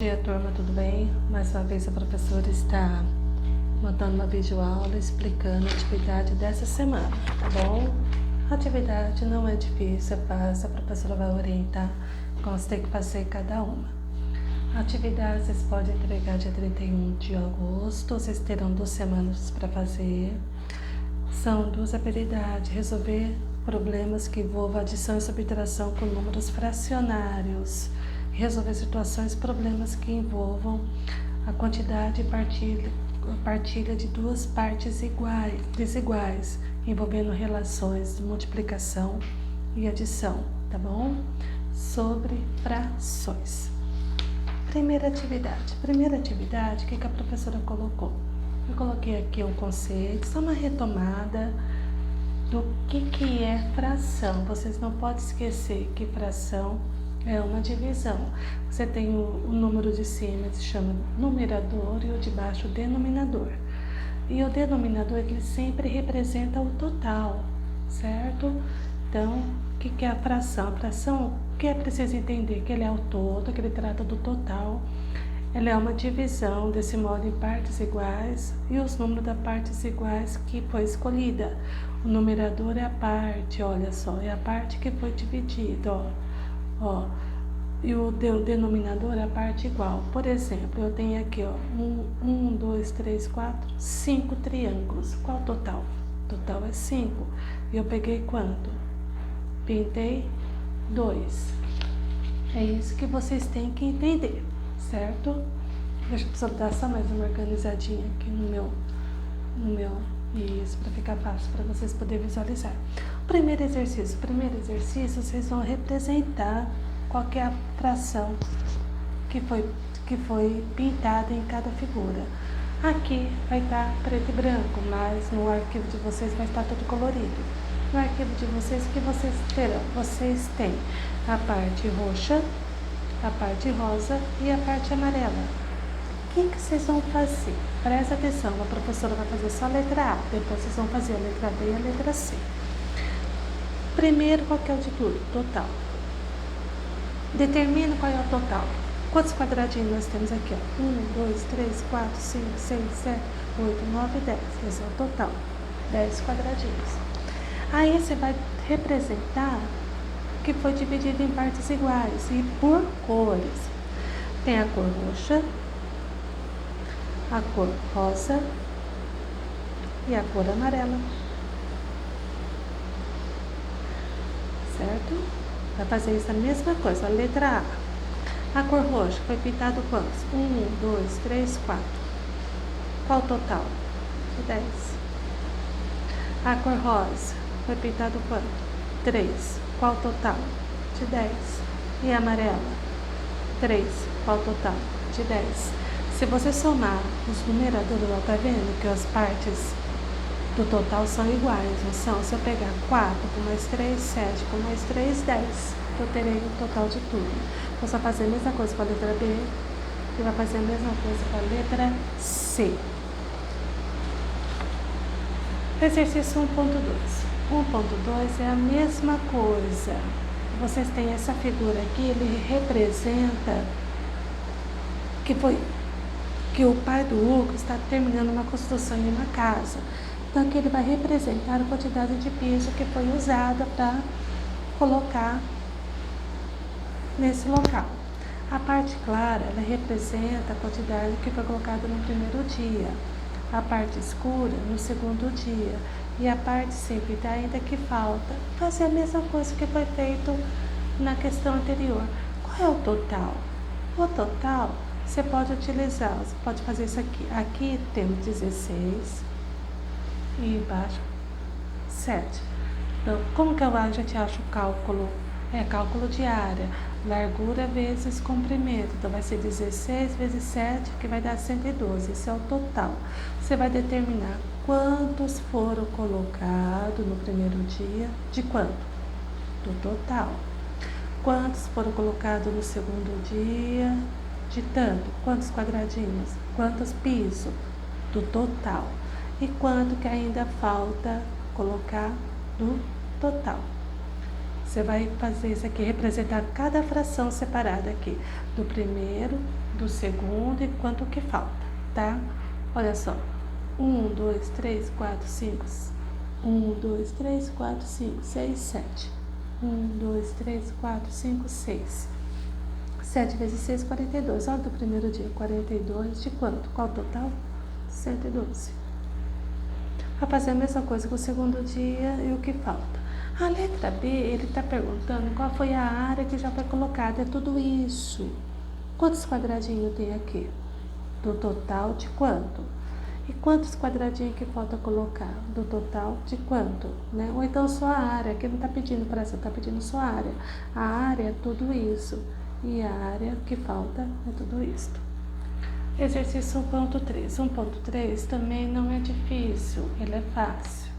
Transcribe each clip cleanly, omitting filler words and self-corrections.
Bom dia, turma, tudo bem? Mais uma vez a professora está montando uma videoaula explicando a atividade dessa semana, tá bom? A atividade não é difícil, é fácil, a professora vai orientar como você tem que fazer cada uma. A atividade vocês podem entregar dia 31 de agosto, vocês terão 2 semanas para fazer. São 2 habilidades: resolver problemas que envolvam adição e subtração com números fracionários, resolver situações e problemas que envolvam a quantidade e partilha de 2 partes desiguais, envolvendo relações de multiplicação e adição, tá bom? Sobre frações. Primeira atividade, o que a professora colocou? Eu coloquei aqui um conceito, só uma retomada do que é fração. Vocês não podem esquecer que fração é uma divisão. Você tem o número de cima, que se chama numerador, e o de baixo, denominador. E o denominador, ele sempre representa o total, certo? Então, o que é a fração? A fração, o que é preciso entender? Que ele é o todo, que ele trata do total. Ela é uma divisão desse modo em partes iguais e os números das partes iguais que foi escolhida. O numerador é a parte, olha só, é a parte que foi dividida, ó. E o denominador é a parte igual. Por exemplo, eu tenho aqui, ó, 1, 2, 3, 4, 5 triângulos. Qual o total? O total é 5. E eu peguei quanto? Pintei 2. É isso que vocês têm que entender, certo? Deixa eu só dar só mais uma organizadinha aqui no meu isso, para ficar fácil para vocês poderem visualizar. Primeiro exercício, vocês vão representar qual que é a fração que foi pintada em cada figura. Aqui vai estar preto e branco, mas no arquivo de vocês vai estar tudo colorido. No arquivo de vocês, o que vocês terão? Vocês têm a parte roxa, a parte rosa e a parte amarela. O que vocês vão fazer? Presta atenção, a professora vai fazer só a letra A, depois vocês vão fazer a letra B e a letra C. Primeiro, qual que é o de tudo? Total. Determina qual é o total. Quantos quadradinhos nós temos aqui? 1, 2, 3, 4, 5, 6, 7, 8, 9, 10. Esse é o total. 10 quadradinhos. Aí você vai representar que foi dividido em partes iguais e por cores. Tem a cor roxa, a cor rosa e a cor amarela. Certo? Vai fazer isso a mesma coisa. A letra A. A cor roxa foi pintado quantos? 1, 2, 3, 4. Qual o total? 10. A cor rosa foi pintado quanto? 3. Qual o total? De 10. E a amarela? 3. Qual o total? De 10. Se você somar os numeradores, tá vendo que as partes do total são iguais, não são? Se eu pegar 4 com mais 3, 7 com mais 3, 10. Eu terei o total de tudo. Vou só fazer a mesma coisa com a letra B e vai fazer a mesma coisa com a letra C. Exercício 1.2. 1.2 é a mesma coisa. Vocês têm essa figura aqui, ele representa que o pai do Hugo está terminando uma construção em uma casa. Então aqui ele vai representar a quantidade de piso que foi usada para colocar nesse local. A parte clara, ela representa a quantidade que foi colocada no primeiro dia. A parte escura, no segundo dia. E a parte simples, ainda que falta. Fazer a mesma coisa que foi feito na questão anterior. Qual é o total? O total, você pode utilizar, você pode fazer isso aqui. Aqui temos 16 e embaixo 7. Então, como que a gente acha o cálculo? É cálculo de área. Largura vezes comprimento. Então, vai ser 16 vezes 7, que vai dar 112. Esse é o total. Você vai determinar quantos foram colocados no primeiro dia. De quanto? Do total. Quantos foram colocados no segundo dia? De tanto. Quantos quadradinhos? Quantos pisos? Do total. E quanto que ainda falta colocar do total. Você vai fazer isso aqui, representar cada fração separada aqui, do primeiro, do segundo e quanto que falta, tá? Olha só, 1, 2, 3, 4, 5, 1, 2, 3, 4, 5, 6, 7. 1, 2, 3, 4, 5, 6. 7 vezes 6, 42. Olha do primeiro dia, 42 de quanto? Qual o total? 112. Vai fazer a mesma coisa com o segundo dia e o que falta. A letra B, ele está perguntando qual foi a área que já foi colocada. É tudo isso. Quantos quadradinhos tem aqui? Do total de quanto? E quantos quadradinhos que falta colocar? Do total de quanto? Né? Ou então só a área, que não está pedindo fração, está pedindo só a área. A área é tudo isso. E a área que falta é tudo isso. Exercício 1.3. 1.3 também não é difícil, ele é fácil.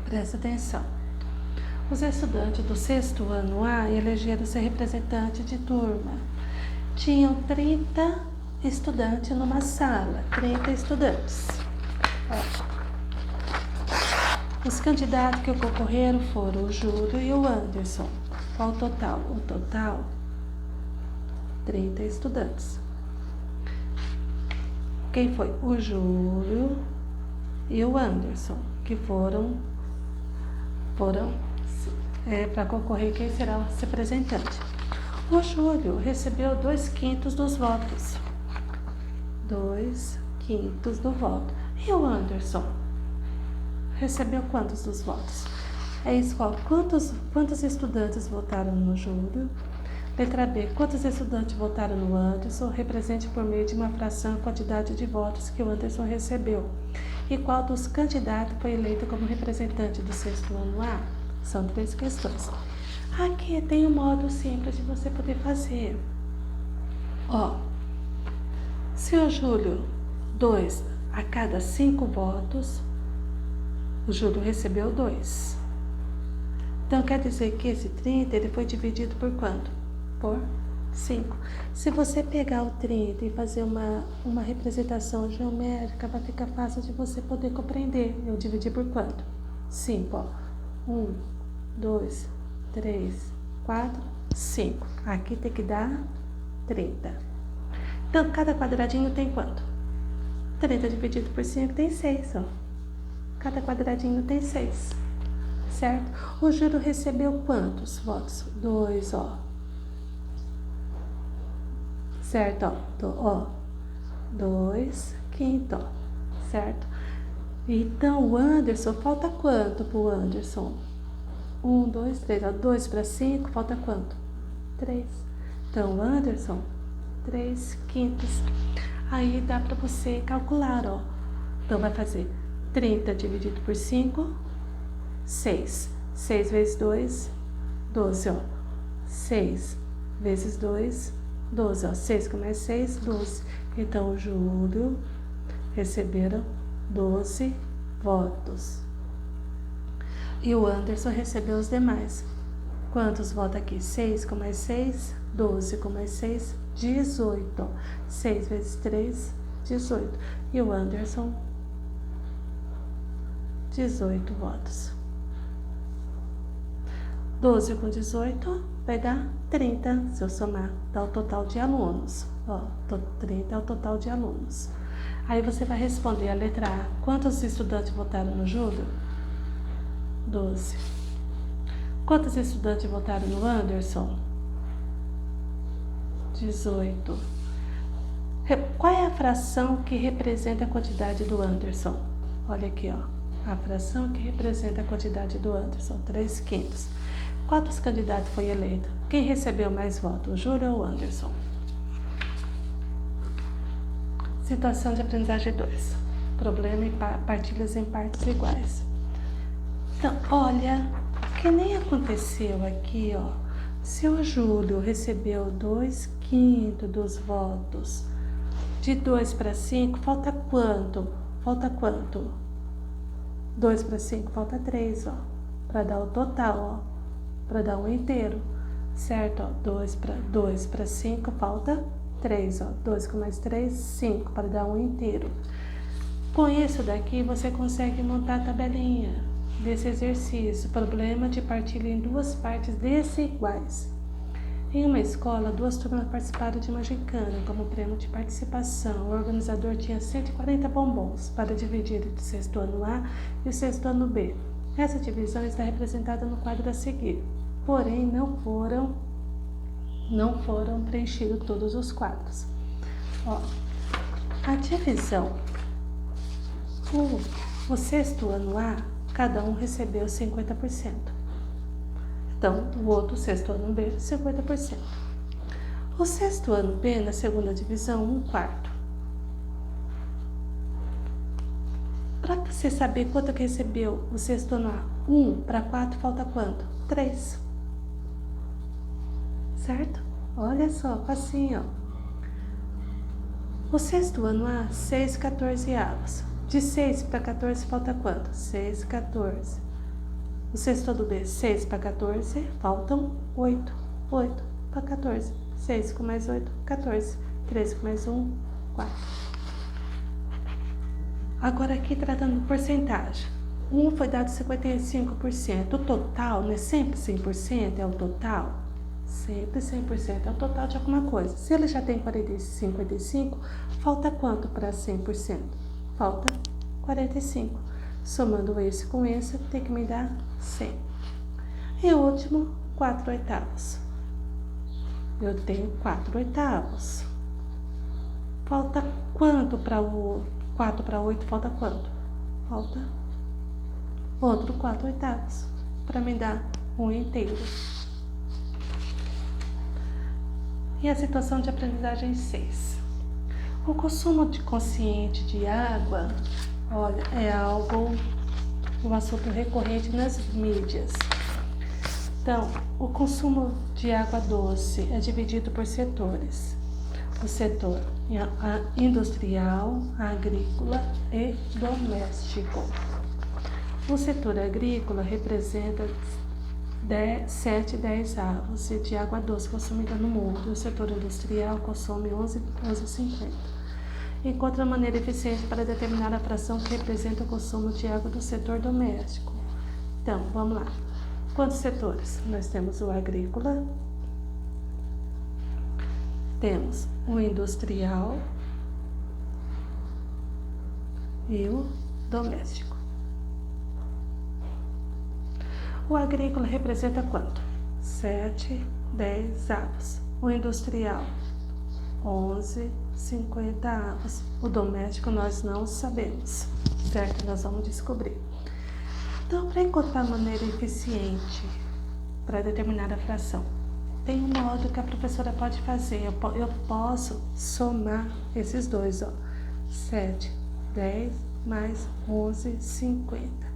Presta atenção. Os estudantes do 6º ano A elegeram ser representante de turma. Tinham 30 estudantes numa sala, 30 estudantes. Os candidatos que concorreram foram o Júlio e o Anderson. Qual o total? O total, 30 estudantes. Quem foi? O Júlio e o Anderson, que foram para concorrer. Quem será o representante? O Júlio recebeu 2/5 dos votos. 2/5 do voto. E o Anderson recebeu quantos dos votos? É isso, ó. Quantos estudantes votaram no Júlio? Letra B. Quantos estudantes votaram no Anderson? Represente por meio de uma fração a quantidade de votos que o Anderson recebeu. E qual dos candidatos foi eleito como representante do 6º ano A? São 3 questões. Aqui tem um modo simples de você poder fazer. Ó, se o Júlio 2 a cada 5 votos, o Júlio recebeu 2. Então quer dizer que esse 30 ele foi dividido por quanto? Por 5. Se você pegar o 30 e fazer uma representação geométrica, vai ficar fácil de você poder compreender. Eu dividi por quanto? 5, ó. 1, 2, 3, 4, 5. Aqui tem que dar 30. Então, cada quadradinho tem quanto? 30 dividido por 5 tem 6, ó. Cada quadradinho tem 6, certo? O Júlio recebeu quantos votos? 2, ó. Certo, ó. 2/5, ó. Certo? Então, o Anderson, falta quanto pro Anderson? 1, 2, 3, ó. 2 para 5, falta quanto? 3. Então, o Anderson, 3/5. Aí dá para você calcular, ó. Então, vai fazer 30 dividido por 5, 6. 6 vezes 2, 12, ó. 6 vezes 2, 12, ó. 6 com mais 6, 12. Então, o Júlio receberam 12 votos. E o Anderson recebeu os demais. Quantos votos aqui? 6 com mais 6, 12 com mais 6, 18. 6 vezes 3, 18. E o Anderson, 18 votos. 12 com 18 vai dar 30, se eu somar, dá o total de alunos. Ó, 30 é o total de alunos. Aí você vai responder a letra A. Quantos estudantes votaram no Júlio? 12. Quantos estudantes votaram no Anderson? 18. Qual é a fração que representa a quantidade do Anderson? Olha aqui, ó. A fração que representa a quantidade do Anderson, 3/5. Qual dos candidatos foi eleito? Quem recebeu mais votos, o Júlio ou o Anderson? Situação de aprendizagem 2. Problema e partilhas em partes iguais. Então, olha, que nem aconteceu aqui, ó. Se o Júlio recebeu 2/5 dos votos, de 2 para 5, falta quanto? Falta quanto? 2 para 5, falta 3, ó. Para dar o total, ó. Para dar um inteiro, certo? Ó, 2 para 5, falta 3, ó. 2 com mais 3, 5, para dar um inteiro. Com isso daqui, você consegue montar a tabelinha. desse exercício, problema de partilha em duas partes desiguais. Em uma escola, 2 turmas participaram de uma gincana como prêmio de participação. O organizador tinha 140 bombons para dividir entre o sexto ano A e o sexto ano B. Essa divisão está representada no quadro a seguir. Porém, não foram preenchidos todos os quadros. A divisão. O sexto ano A, cada um recebeu 50%. Então, o outro sexto ano B, 50%. O sexto ano B, na segunda divisão, 1/4. Para você saber quanto que recebeu o sexto ano A, 1 para 4, falta quanto? 3. Certo? Olha só, assim, ó. O sexto ano A, 6/14. De 6 para 14, falta quanto? 6/14. O sexto ano B, 6 para 14, faltam 8. 8 para 14. 6 com mais 8, 14. 13 com mais 1, 4. Agora aqui tratando de porcentagem. 1 foi dado 55%. O total, não é sempre 100%? É o total? Sempre 100% é o total de alguma coisa. Se ele já tem 45, falta quanto para 100%? Falta 45. Somando esse com esse, tem que me dar 100. E o último, 4/8. Eu tenho 4/8. Falta quanto para o 4 para 8? Falta quanto? Falta outro 4/8 para me dar 1/2. E a situação de aprendizagem 6. O consumo consciente de água, olha, é um assunto recorrente nas mídias. Então, o consumo de água doce é dividido por setores. O setor industrial, agrícola e doméstico. O setor agrícola representa 7/10 de água doce consumida no mundo. O setor industrial consome 11,50. Encontra uma maneira eficiente para determinar a fração que representa o consumo de água do setor doméstico. Então, vamos lá. Quantos setores? Nós temos o agrícola, temos o industrial e o doméstico. O agrícola representa quanto? 7/10. O industrial, 11,50. O doméstico nós não sabemos, certo? Nós vamos descobrir. Então, para encontrar a maneira eficiente para determinar a fração, tem um modo que a professora pode fazer. Eu posso somar esses dois, ó. 7/10 mais 11,50.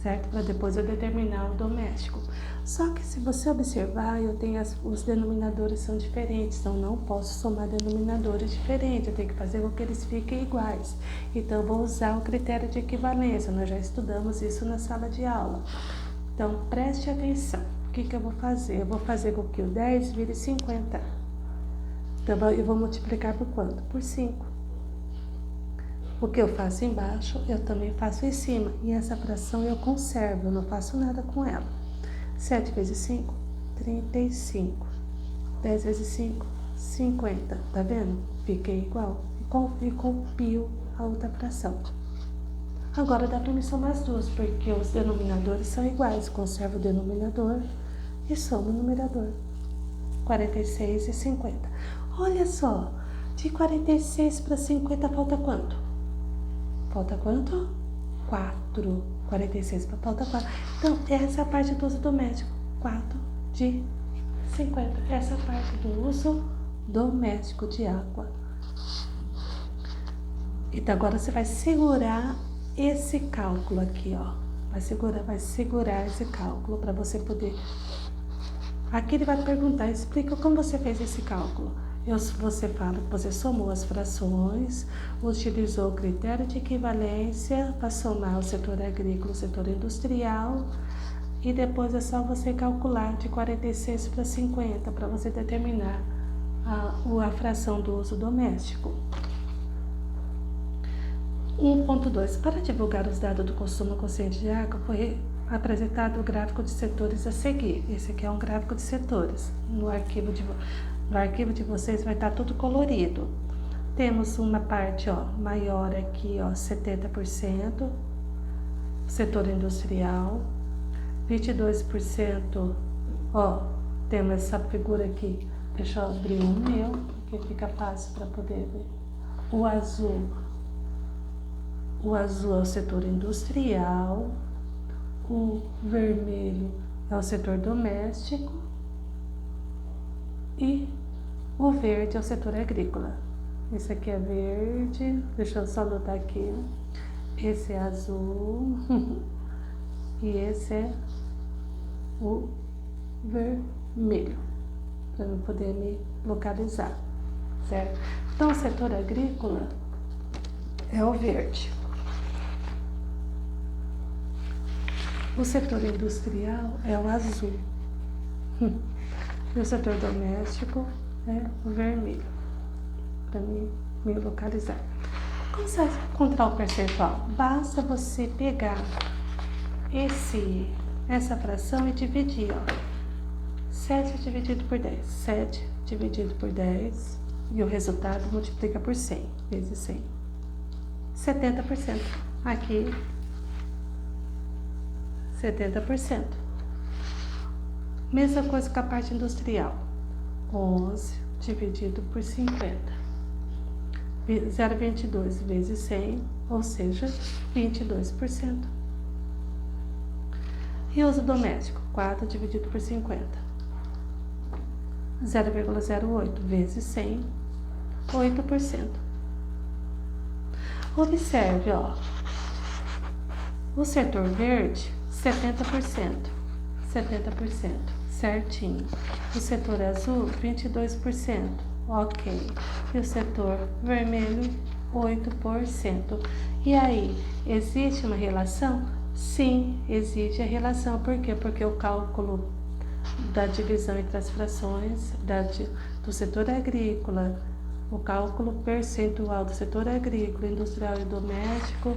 Certo? Para depois eu determinar o doméstico. Só que se você observar, eu tenho os denominadores são diferentes, então não posso somar denominadores diferentes, eu tenho que fazer com que eles fiquem iguais. Então eu vou usar o critério de equivalência, nós já estudamos isso na sala de aula. Então preste atenção, o que eu vou fazer? Eu vou fazer com que o 10 vire 50. Então eu vou multiplicar por quanto? Por 5. O que eu faço embaixo, eu também faço em cima. E essa fração eu conservo, eu não faço nada com ela. 7 vezes 5, 35. 10 vezes 5, 50. Tá vendo? Fiquei igual. E copio a outra fração. Agora dá para me somar as duas, porque os denominadores são iguais. Conservo o denominador e somo o numerador. 46 e 50. Olha só, de 46 para 50 falta quanto? Falta quanto? 4. 46 falta 4. Então, essa é a parte do uso doméstico. 4 de 50. Essa é a parte do uso doméstico de água. Então, agora você vai segurar esse cálculo aqui, ó. Vai segurar esse cálculo para você poder... Aqui ele vai perguntar, explica como você fez esse cálculo. Você fala que você somou as frações, utilizou o critério de equivalência para somar o setor agrícola, o setor industrial, e depois é só você calcular de 46 para 50 para você determinar a fração do uso doméstico. 1.2. Para divulgar os dados do consumo consciente de água, foi apresentado o gráfico de setores a seguir. Esse aqui é um gráfico de setores. No arquivo de vocês vai estar tudo colorido. Temos uma parte maior aqui, 70%, setor industrial, 22%, temos essa figura aqui. Deixa eu abrir o meu, porque fica fácil para poder ver. O azul é o setor industrial, o vermelho é o setor doméstico e o verde é o setor agrícola. Esse aqui é verde, deixa eu só anotar aqui. Esse é azul e esse é o vermelho, para eu poder me localizar, certo? Então, o setor agrícola é o verde. O setor industrial é o azul. E o setor doméstico é o vermelho, para me localizar. Como você vai encontrar o percentual? Basta você pegar essa fração e dividir, 7 dividido por 10. 7 dividido por 10 e o resultado multiplica por 100, vezes 100. 70%. Aqui, 70%. Mesma coisa com a parte industrial. 11 dividido por 50. 0,22 vezes 100, ou seja, 22%. E uso doméstico, 4 dividido por 50. 0,08 vezes 100, 8%. Observe, o setor verde, 70%, certinho. O setor azul, 22%, ok. E o setor vermelho, 8%. E aí, existe uma relação? Sim, existe a relação. Por quê? Porque o cálculo da divisão entre as frações do setor agrícola, o cálculo percentual do setor agrícola, industrial e doméstico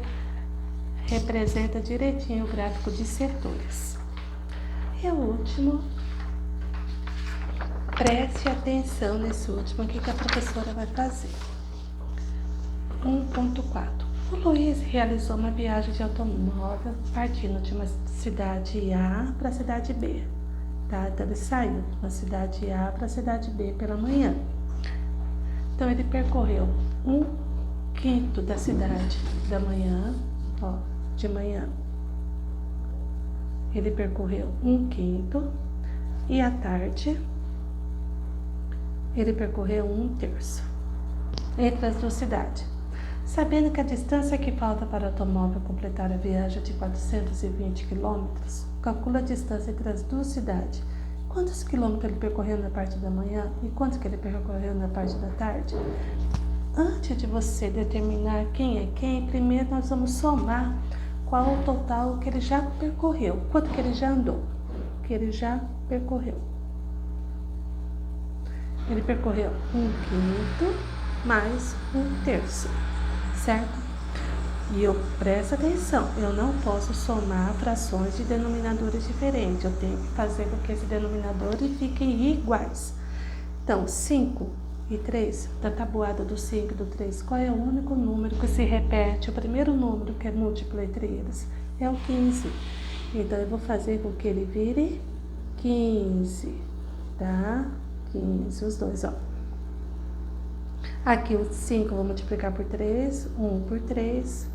representa direitinho o gráfico de setores. E o último, preste atenção nesse último, o que a professora vai fazer. 1.4. O Luiz realizou uma viagem de automóvel partindo de uma cidade A para a cidade B. Tá? Então ele saiu de uma cidade A para a cidade B pela manhã. Então ele percorreu 1/5 da cidade da manhã, de manhã. Ele percorreu 1/5 e à tarde ele percorreu 1/3 entre as duas cidades. Sabendo que a distância que falta para o automóvel completar a viagem é de 420 km, calcula a distância entre as duas cidades. Quantos quilômetros ele percorreu na parte da manhã e quantos que ele percorreu na parte da tarde? Antes de você determinar quem é quem, primeiro nós vamos somar qual o total que ele já percorreu, quanto que ele já andou, que ele já percorreu. Ele percorreu 1/5 mais 1/3, certo? E presta atenção, eu não posso somar frações de denominadores diferentes, eu tenho que fazer com que esses denominadores fiquem iguais. Então, 5 e 3, da tabuada do 5 e do 3, qual é o único número que se repete? O primeiro número que é múltiplo entre eles é o 15. Então, eu vou fazer com que ele vire 15, tá? 15, os dois, Aqui o 5 eu vou multiplicar por 3, 1 por 3,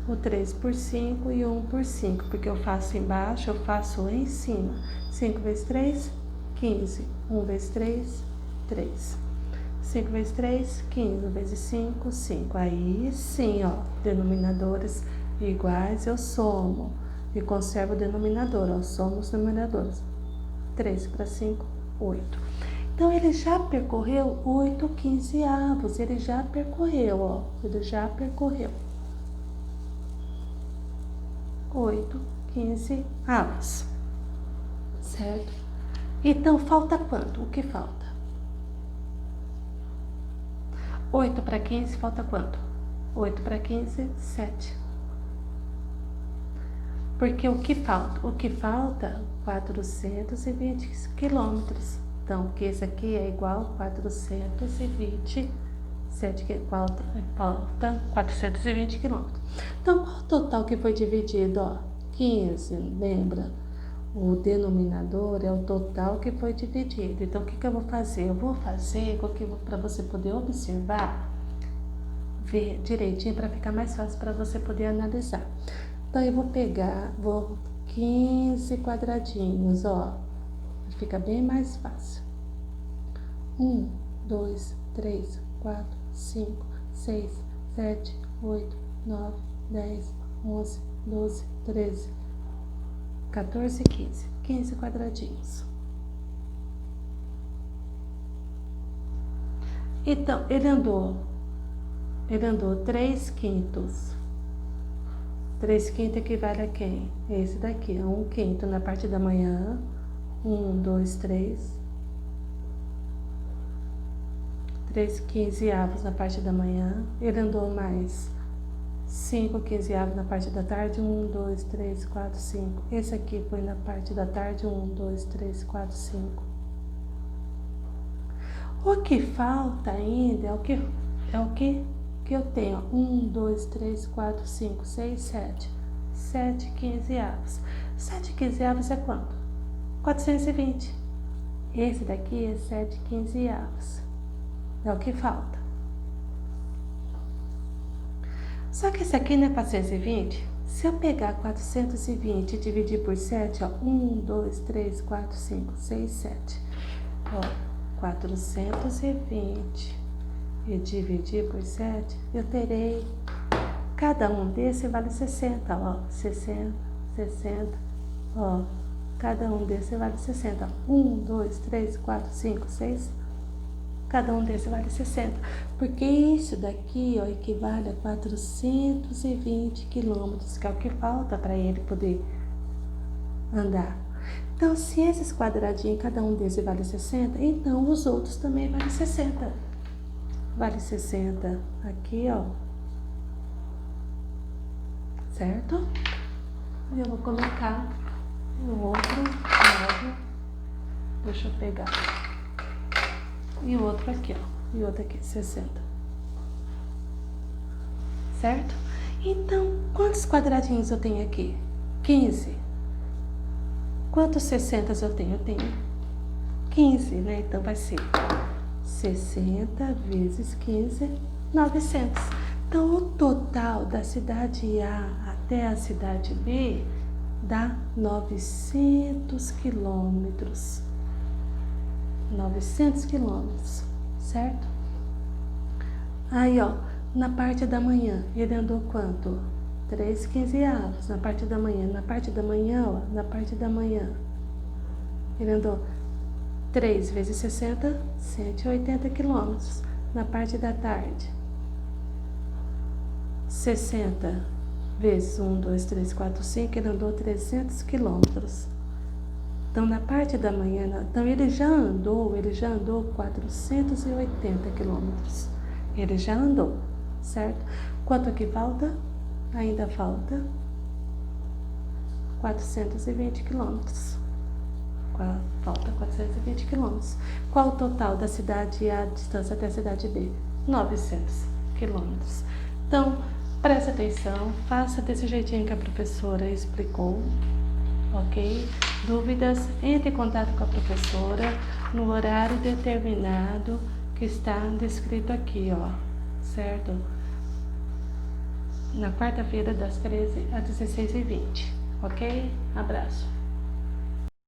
o 3 por 5 e 1 por 5, porque eu faço embaixo, eu faço em cima. 5 vezes 3, 15. 1 vezes 3, 3. 5 vezes 3, 15. 1 vezes 5, 5. Aí sim, denominadores iguais, eu somo e conservo o denominador, somo os denominadores. 3 para 5, 8. Então, ele já percorreu 8/15, ele já percorreu, ele já percorreu 8/15, certo? Então, falta quanto? O que falta? 8 para 15, falta quanto? 8 para 15, 7. Porque o que falta? O que falta? 420 quilômetros. Então, que esse aqui é igual a 427, que falta 420 quilômetros. Então, qual o total que foi dividido? Ó, 15, lembra? O denominador é o total que foi dividido. Então, o que eu vou fazer? Eu vou fazer para você poder observar, ver direitinho, para ficar mais fácil para você poder analisar. Então, eu vou pegar, 15 quadradinhos, ó. Fica bem mais fácil. 1, 2, 3, 4, 5, 6, 7, 8, 9, 10, 11, 12, 13, 14 e 15. 15 quadradinhos. Então, ele andou 3 quintos. 3 quintos equivale a quem? Esse daqui, 1 quinto na parte da manhã. 1, 2, 3. 3 quinzeavos na parte da manhã. Ele andou mais 5 quinzeavos na parte da tarde. 1, 2, 3, 4, 5. Esse aqui foi na parte da tarde. 1, 2, 3, 4, 5. O que falta ainda é o que eu tenho. 1, 2, 3, 4, 5, 6, 7. 7 quinzeavos. 7 quinzeavos é quanto? 420. Esse daqui é 7 quinzeavos. É o que falta. Só que esse aqui não é 420? Se eu pegar 420 e dividir por 7, ó, 1, 2, 3, 4, 5, 6, 7. Ó, 420 e dividir por 7, eu terei, cada um desse vale 60, ó, 60, 60, ó, cada um desse vale 60, 1, 2, 3, 4, 5, 6, cada um desse vale 60, porque isso daqui, ó, equivale a 420 quilômetros, que é o que falta para ele poder andar. Então, se esses quadradinhos, cada um desses vale 60, então os outros também valem 60. Vale 60 aqui, ó. Certo? Eu vou colocar o outro lado. Deixa eu pegar. E o outro aqui, ó. E o outro aqui, 60. Certo? Então, quantos quadradinhos eu tenho aqui? 15. Quantos 60 eu tenho? Eu tenho 15, né? Então, vai ser 60 vezes 15, 900. Então, o total da cidade A até a cidade B dá 900 quilômetros. 900 quilômetros, certo? Aí, ó, na parte da manhã, ele andou quanto? 3 quinzeavos na parte da manhã. Na parte da manhã, ó, na parte da manhã, ele andou 3 vezes 60, 180 quilômetros. Na parte da tarde, 60 vezes 1, 2, 3, 4, 5, ele andou 300 quilômetros. Então, na parte da manhã, então ele já andou 480 quilômetros. Ele já andou, certo? Quanto aqui falta? Ainda falta 420 quilômetros. Falta 420 quilômetros. Qual o total da cidade A, a distância até a cidade B? 900 quilômetros. Então, preste atenção, faça desse jeitinho que a professora explicou, ok? Dúvidas, entre em contato com a professora no horário determinado que está descrito aqui, ó, certo? Na quarta-feira, das 13 às 16h20, ok? Abraço.